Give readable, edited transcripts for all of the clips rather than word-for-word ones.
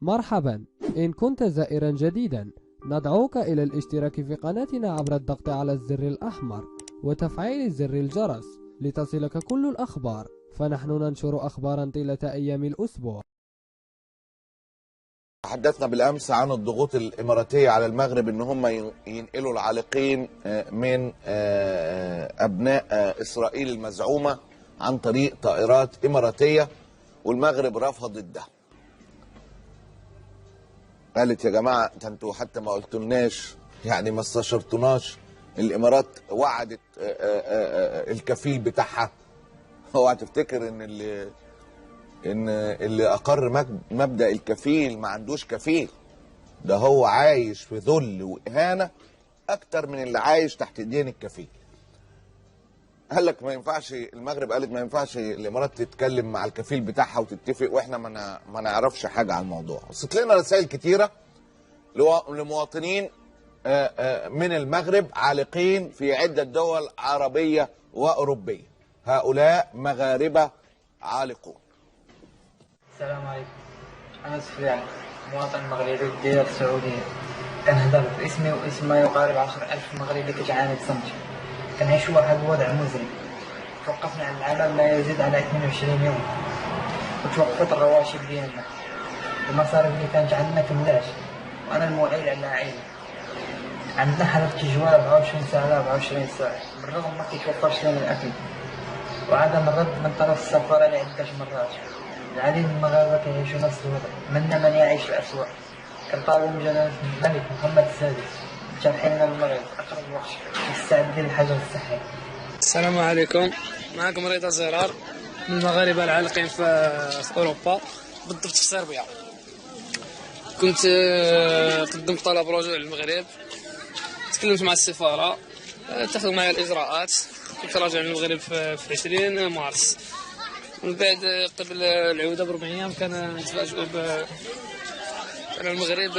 مرحبا، إن كنت زائرا جديدا ندعوك إلى الاشتراك في قناتنا عبر الضغط على الزر الأحمر وتفعيل زر الجرس لتصلك كل الأخبار، فنحن ننشر أخبارا طيلة أيام الأسبوع. تحدثنا بالأمس عن الضغوط الإماراتية على المغرب إن هم ينقلوا العالقين من أبناء إسرائيل المزعومة عن طريق طائرات إماراتية، والمغرب رفضت ده. قالت يا جماعة انتوا حتى ما قلتولناش، يعني ما استشرتوناش. الإمارات وعدت الكفيل بتاعها. اوعى تفتكر ان اللي اقر مبدأ الكفيل ما عندوش كفيل. ده هو عايش في ذل واهانه اكتر من اللي عايش تحت ايدين الكفيل. قال لك ما ينفعش، المغرب قالت ما ينفعش الامارات تتكلم مع الكفيل بتاعها وتتفق واحنا ما نعرفش حاجه عن الموضوع. وصلت لنا رسائل كتيره لمواطنين من المغرب عالقين في عده دول عربيه واوروبيه. هؤلاء مغاربه عالقون. السلام عليكم، أنا سفيان مواطن مغربي ديال السعودية. كنهضر باسمي واسم ما يقارب 10,000 مغربي كتعاني بصمت. كنعيش واحد الوضع مزري. توقفنا عن العمل ما يزيد على 22 يوم، وتوقفت الرواتب ديالنا. المصاريف اللي كانت عندنا كملاش، وأنا المعيل على العائلة. عندنا حالة تجوال 24 ساعة على 24 ساعة، بالرغم ما كيتوفرش لنا الأكل، وعدم الرد من طرف السفارة لعدة مرات. العديد من المغاربة كيعيشوا نفس الوضع، منا من يعيش في الأسواق. كنطالبوا من جلالة الملك محمد السادس بترحيلنا للمغرب أقرب وقت مستعدين للحجر الصحي. السلام عليكم، معكم رضا زرار من المغاربة العالقين في أوروبا، بالضبط في صربيا. كنت قدمت طلب رجوع للمغرب، تكلمت مع السفارة، اتخذوا معي الإجراءات. كنت راجع للمغرب في 20 مارس. من بعد قبل العودة ب4 أيام كان نتفاجئوا أن المغرب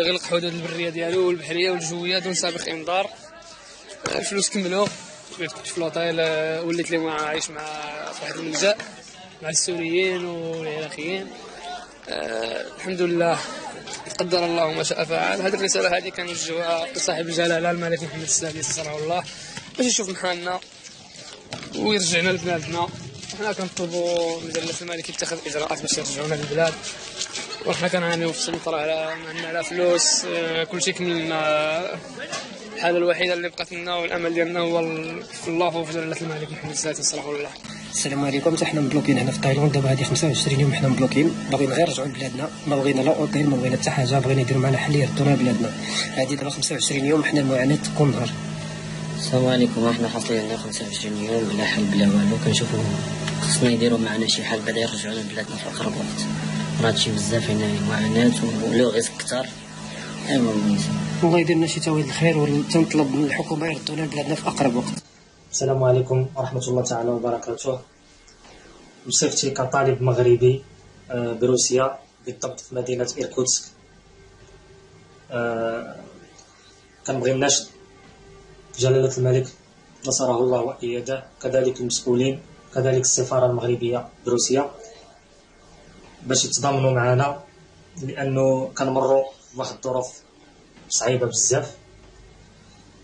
غلق حدود البرية ديالو والبحرية والجوية دون سابق إنذار. الفلوس كملوا، كنت في الأوتيل، وليت لي عايش مع واحد الملجأ مع السوريين والعراقيين. الحمد لله، قدر الله ما شاء فعل. هذه الرسالة هذه كنوجهوها لصاحب الجلالة الملك محمد السادس رحمه الله، باش يشوف محالنا ويرجعنا لبلادنا. وحنا كنطلبوا من جلالة الملك يتخذ اجراءات باش يرجعونا للبلاد، وحنا كنعانيو في السلطة على فلوس. كلشي كملنا. الحاجة الوحيدة اللي بقات لنا والامل ديالنا هو في الله وفي جلالة الملك محمد السادس رحمه الله. السلام عليكم. حنا مبلوكين هنا في تايلاند دابا هذه 25 يوم حنا مبلوكين، باغيين غير نرجعوا لبلادنا، ما بغينا لا اوتيل ما بغينا حتى حاجه، بغينا يديروا معنا حل يردونا لبلادنا. هذه دابا 25 يوم حنا المعاناه كل نهار. السلام عليكم، احنا حاصلين على 25 يوم بلا حل بلا والو. كنشوفوا خصنا يديروا معنا شي حل بعدا يرجعونا لبلادنا في اقرب وقت. هادشي بزاف هنا معاناه ولو غير كثر. الله يدير لنا شي تاويل الخير، وتنطلب من الحكومه يردونا لبلادنا في اقرب وقت. السلام عليكم ورحمه الله تعالى وبركاته. بصفتي كطالب مغربي بروسيا، بالضبط في مدينه إيركوتسك، كنبغي نناشد جلالة الملك نصره الله وأيده، كذلك المسؤولين، كذلك السفارة المغربية بروسيا، باش يتضامنوا معنا، لأنه كنمروا بواحد الظروف صعيبة بزاف.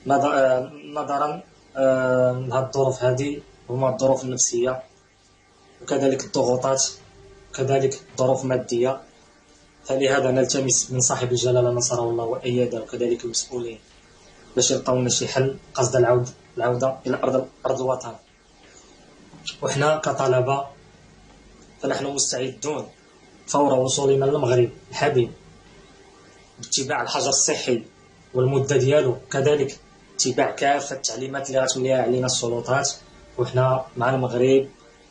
نظرا لهاد الظروف هذه، هما الظروف النفسية وكذلك الضغوطات وكذلك الظروف المادية. فلهذا نلتمس من صاحب الجلالة نصره الله وأيده وكذلك المسؤولين باش يلقاو لنا شي حل قصد العودة إلى أرض الوطن. وحنا كطلبة فنحن مستعدون فور وصولنا للمغرب الحبيب باتباع الحجر الصحي والمدة ديالو، كذلك اتباع كافة التعليمات اللي غتمليها علينا السلطات. وحنا مع المغرب،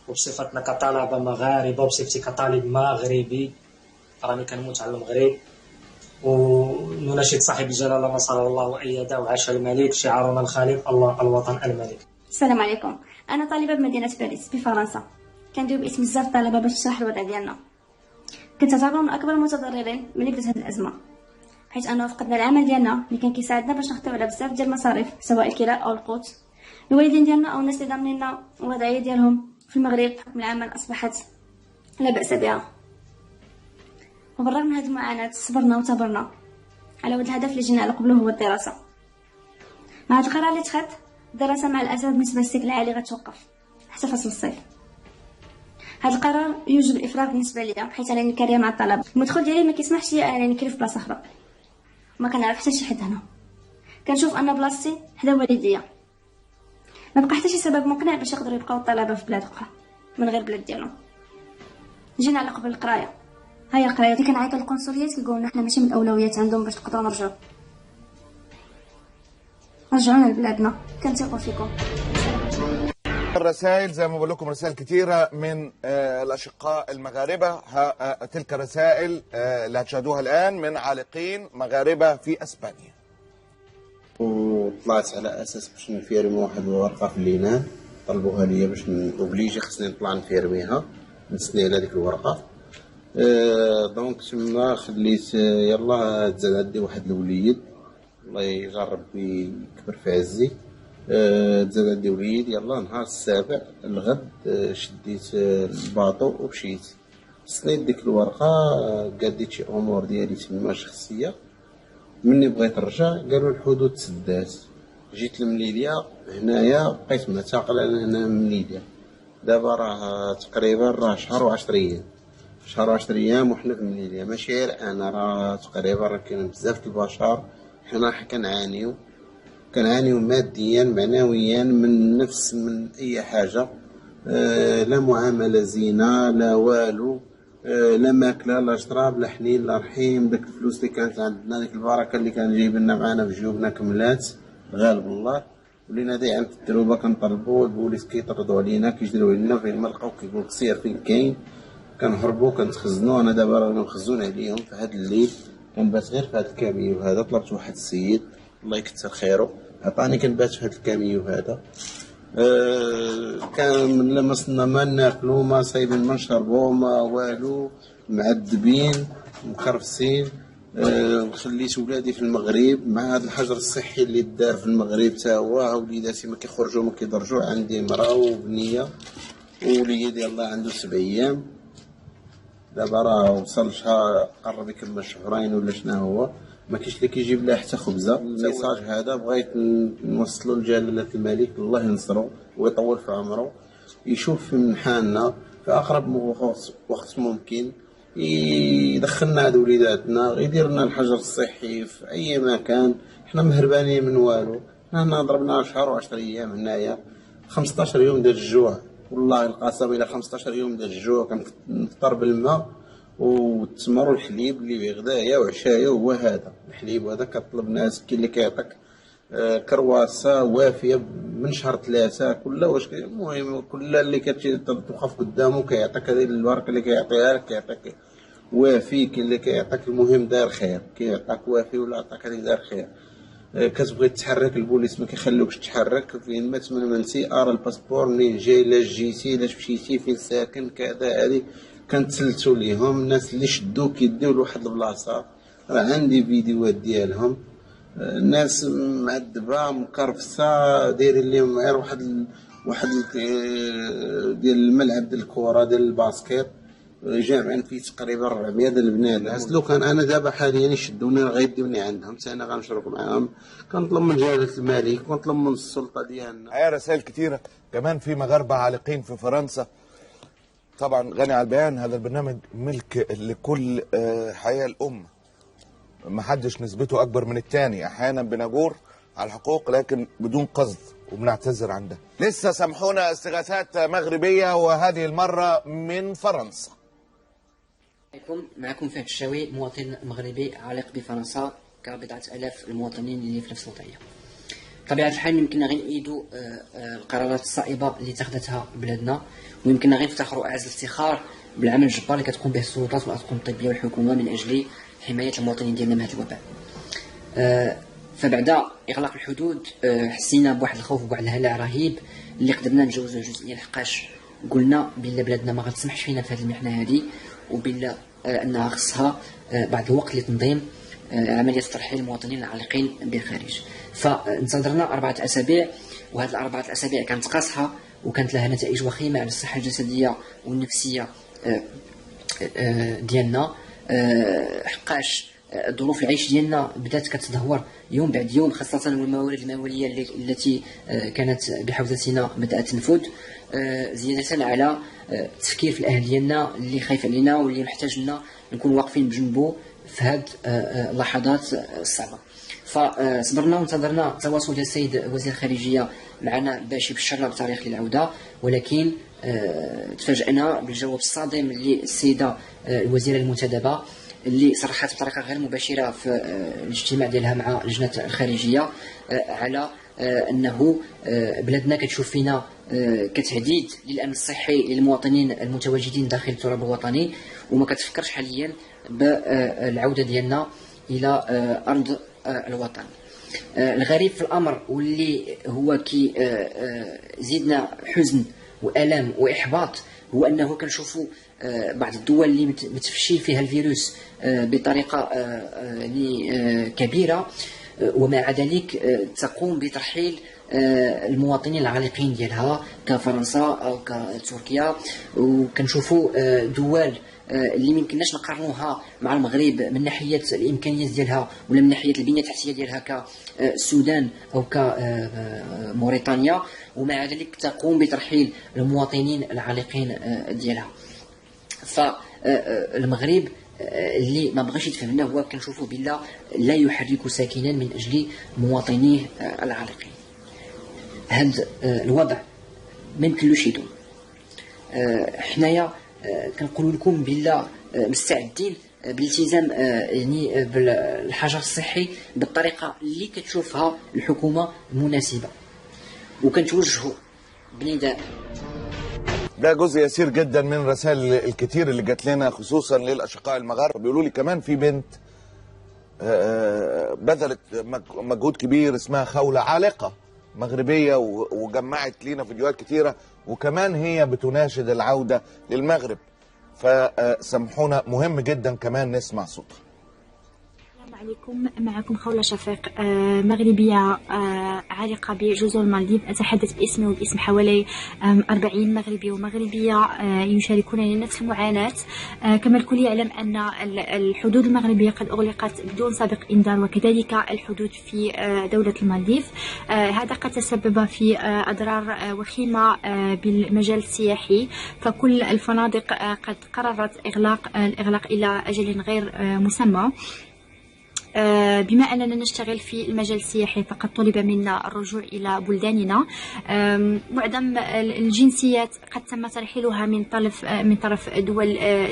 وبصفتنا كطلبة مغاربة وبصفتي كطالب مغربي راني كنموت على المغرب. ونناشد صاحب الجلالة نصره الله وأيده وعاش الملك، شعارنا الخالد الله الوطن الملك. السلام عليكم، أنا طالبة بمدينة باريس بفرنسا. كندوي باسم بزاف الطلبة باش نشرح الوضع ديالنا. كنت تعتبر من أكبر المتضررين ملي بدات هذه الأزمة، حيت أنه فقدنا العمل ديالنا اللي كان كيساعدنا باش نحتوي على بزاف ديال المصاريف، سواء الكراء أو القوت. الوالدين ديالنا أو الناس اللي ضامنين لنا الوضعية ديالهم في المغرب بحكم العمل أصبحت لا بأس بها. وبالرغم من هذه المعاناة صبرنا وصبرنا على ود الهدف اللي جينا على قبله هو الدراسة. مع هذا القرار اللي اتخذ الدراسة مع الأسف بالنسبة للسجل العالي غتوقف حتى فصل الصيف. هذا القرار يوجب الإفراغ بالنسبة ليا حيت أنا كاريه مع الطلبة. المدخول ديالي ما كيسمحش لي أنني نكري في بلاصة أخرى، ما كنعرف حتى شي حد هنا، كنشوف أن بلاصتي حدا والديا. ما بقى حتى شي سبب مقنع باش يقدروا يبقاو الطلبة في بلاد أخرى من غير بلاد ديالهم. جينا على قبل القرايه، هيا القرايه اللي كنعيطوا للقنصليات كيقولوا لنا حنا ماشي من الاولويات عندهم باش نقدروا نرجعوا. رجعونا لبلادنا، كنثقوا فيكم. الرسائل زي ما بقول لكم رسائل كتيرة من الأشقاء المغاربة. تلك رسائل اللي هتشاهدوها الآن من عالقين مغاربة في أسبانيا. وطلعت على أساس باش نفيرمي واحد الورقة في اليونان، طلبوها ليا باش اوبليجي خصني نطلع نفيرميها، نسني على ديك الورقة. دونك تما خليت يلا تزاد عندي واحد الوليد الله يجرب يكبر في عزي. تزاد عندي وليد، يلا نهار السابع الغد شديت الباطو ومشيت سنيت ديك الورقة، قديت شي امور ديالي تما شخصية. مني بغيت نرجع قالوا الحدود تسدات، جيت لمليليا هنايا بقيت معتقل انا هنا من مليليا. دابا راه تقريبا شهر و10 ايام، شهر و10 ايام وحنا في مليليا. ماشي غير انا، راه تقريبا راه كاين بزاف البشر حنا كنعانيو ماديا معنويا من اي حاجه. لا معامله زينه لا والو، لا ماكله لا شراب لا حنين لا رحيم. داك الفلوس اللي كانت عندنا، ديك البركه اللي كان جايبنا معنا في جيوبنا كملات غالب الله. ولينا دايعين في الدروبه كنطلبوا البوليس كيطردوا علينا كيجريو علينا، فين ما لقاو كيقول لك سير فين كاين. كنهربوا كنتخزنوا. انا دابا رانا مخزون عليهم في هذا الليل، كنبات غير في هذا الكاميو هذا. طلبت واحد السيد الله يكثر خيره عطاني كنبات في هذا الكاميو هذا. كان من لمسنا ما ناكلو ما صايبين ما نشربو ما والو، معذبين مكرفسين. خليت ولادي في المغرب مع هذا الحجر الصحي اللي دار في المغرب تا هو. وليداتي ما كيخرجوا ما كيدرجوا. عندي مراه وبنيه ووليدي الله عنده 7 ايام. دابا راه وصل شهر قرب يكمل شهرين ولا شنو هو، ما كاينش اللي كيجيب لها حتى خبزه. الميساج هذا بغيت نوصلو لجلاله الملك الله ينصرو ويطول في عمره، يشوف من حالنا في اقرب وقت ممكن، يدخلنا عند وليداتنا، يدير لنا الحجر الصحي في اي مكان. حنا مهربانين من والو. حنا ضربنا شهر و10 ايام هنايا، 15 يوم ديال الجوع والله القسم. الى 15 يوم ديال الجوع كنفطر بالماء والتمر والحليب اللي غدايا وعشايا. هو هذا الحليب هذا كطلب ناس كاين اللي كيعطيك كرواسه وافيه من شهر 3 كل واش. المهم كل اللي كتوقف قدامه كيعطيك هذه الورقه اللي كيعطيها لك، كيعطيك وافي. كاين اللي كيعطيك المهم دار خير، كيعطيك وافي ولا عطاك هذيك دار خير. كتبغي تتحرك البوليس ما كيخلوكش تحرك. فين ما تمنمنتي ارى الباسبور منين جاي، لا جيتي لا مشيتي فين ساكن كذا. هذه كنتسلتوا ليهم الناس اللي شدوك كيديو لواحد البلاصه. راه عندي فيديوهات ديالهم، الناس معذبه مكرفسه دايرين لهم غير واحد ديال الملعب ديال الكره ديال الباسكيت جامعين فيه تقريبا 400 ديال البنات. لو كان انا دابا حاليا يشدوني غيديوني عندهم حتى انا غنشرك معاهم. كنطلب من جلاله الملك كنطلب من السلطه ديالنا. هي رسائل كتيره كمان في مغاربه عالقين في فرنسا. طبعا غني عن البيان هذا البرنامج ملك لكل حياه الامه، ما حدش نسبته اكبر من الثاني. احيانا بنجور على الحقوق لكن بدون قصد وبنعتذر عن ده. لسه سامحونا استغاثات مغربيه وهذه المره من فرنسا. معكم فهد الشاوي، مواطن مغربي عالق بفرنسا كبضعة آلاف المواطنين اللي في نفس الوضعية. بطبيعة الحال يمكننا غير نأيدوا القرارات الصائبة اللي اتخذتها بلادنا، ويمكننا غير نفتخروا أعز الافتخار بالعمل الجبار اللي كتقوم به السلطات والأطقم الطبية والحكومة من أجل حماية المواطنين ديالنا من هذا الوباء. فبعد إغلاق الحدود حسينا بواحد الخوف وبواحد الهلع رهيب اللي قدرنا نجوزوا جزئيا، لحقاش قلنا بلا بلادنا ما غتسمحش فينا في هذه المحنة هذه، وبلا أنها خصها بعد الوقت لتنظيم عملية ترحيل المواطنين العالقين بالخارج. فانتظرنا 4 أسابيع، وهذه ال4 أسابيع كانت قاصحة وكانت لها نتائج وخيمة على الصحة الجسدية والنفسية ديالنا. حقاش ظروف العيش ديالنا بدات كتدهور يوم بعد يوم، خاصه الموارد الماليه التي كانت بحوزتنا بدات تنفذ، زياده على التفكير في الاهل ديالنا اللي خايف علينا واللي محتاج لنا نكون واقفين بجنبه في هذه اللحظات الصعبه. فصبرنا وانتظرنا تواصل ديال السيد وزير الخارجيه معنا باش يبشرنا بتاريخ للعوده، ولكن تفاجأنا بالجواب الصادم للسيده الوزيره المنتدبه اللي صرحت بطريقه غير مباشره في الاجتماع ديالها مع لجنه الخارجيه على انه بلادنا كتشوف فينا كتهديد للامن الصحي للمواطنين المتواجدين داخل التراب الوطني، وما كتفكرش حاليا بالعوده ديالنا الى ارض الوطن. الغريب في الامر واللي هو كي زيدنا حزن والام واحباط هو انه كنشوفوا بعض الدول اللي متفشي فيها الفيروس بطريقه كبيره، ومع ذلك تقوم بترحيل المواطنين العالقين ديالها كفرنسا او كتركيا. وكنشوفوا دول اللي ميمكنناش نقارنوها مع المغرب من ناحيه الامكانيات ديالها ولا من ناحيه البنيه التحتيه ديالها كالسودان او كموريتانيا، ومع ذلك تقوم بترحيل المواطنين العالقين ديالها. فالمغرب اللي ما بغاش يتفهمنا هو كنشوفوه بلا لا يحرك ساكنا من اجل مواطنيه العالقين. هذا الوضع ما يمكنلوش يدوم. حنايا كنقول لكم بلا مستعدين بالالتزام يعني بالحجر الصحي بالطريقه اللي كتشوفها الحكومه مناسبه، وكنتوجهوا بنداء. ده جزء يسير جدا من رسائل الكتير اللي جات لنا خصوصا للاشقاء المغاربه. بيقولوا لي كمان في بنت بذلت مجهود كبير اسمها خولة عالقة مغربية وجمعت لينا فيديوهات كتيرة، وكمان هي بتناشد العودة للمغرب. فسامحونا، مهم جدا كمان نسمع صوتها. السلام عليكم، معكم خولة شفيق، مغربية عالقة بجزر المالديف. أتحدث باسمي وباسم حوالي 40 مغربي ومغربية يشاركونني نفس المعاناة. كما الكل يعلم أن الحدود المغربية قد أغلقت بدون سابق إنذار، وكذلك الحدود في دولة المالديف. هذا قد تسبب في أضرار وخيمة بالمجال السياحي، فكل الفنادق قد قررت الإغلاق إلى أجل غير مسمى. بما أننا نشتغل في المجال السياحي فقد طلب منا الرجوع إلى بلداننا. معظم الجنسيات قد تم ترحيلها من طرف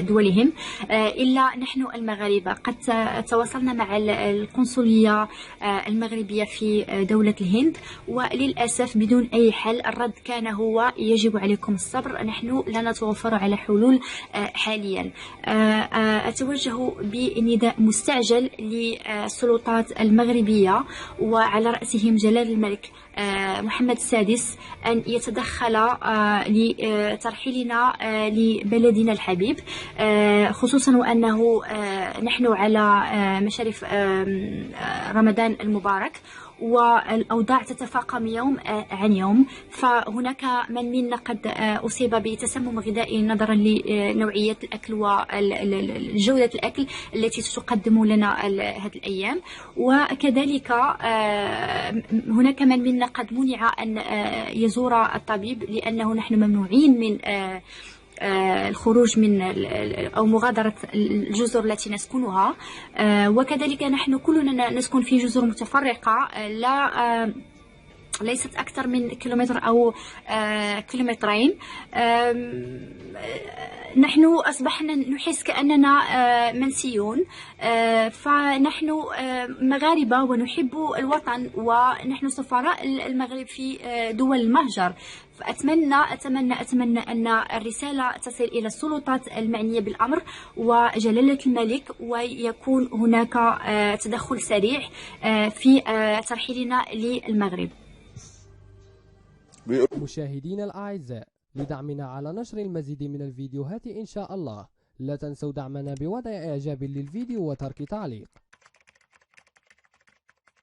دولهم، إلا نحن المغاربة قد تواصلنا مع القنصلية المغربية في دولة الهند، وللأسف بدون أي حل. الرد كان هو يجب عليكم الصبر، نحن لا نتوفر على حلول حاليا. أتوجه بنداء مستعجل السلطات المغربية وعلى رأسهم جلال الملك محمد السادس أن يتدخل لترحيلنا لبلدنا الحبيب، خصوصا وأنه نحن على مشارف رمضان المبارك، والأوضاع تتفاقم يوم عن يوم. فهناك من منا قد أصيب بتسمم غذائي نظرا لنوعية الأكل وجودة الأكل التي تقدم لنا هذه الأيام، وكذلك هناك من منا قد منع أن يزور الطبيب لأنه نحن ممنوعين من الخروج من أو مغادرة الجزر التي نسكنها. وكذلك نحن كلنا نسكن في جزر متفرقة ليست أكثر من كيلومتر أو كيلومترين. نحن أصبحنا نحس كأننا منسيون، فنحن مغاربة ونحب الوطن، ونحن سفراء المغرب في دول المهجر. أتمنى أن الرسالة تصل إلى السلطات المعنية بالأمر وجلالة الملك، ويكون هناك تدخل سريع في ترحيلنا للمغرب. مشاهدينا الأعزاء، لدعمنا على نشر المزيد من الفيديوهات إن شاء الله لا تنسوا دعمنا بوضع إعجاب للفيديو وترك تعليق.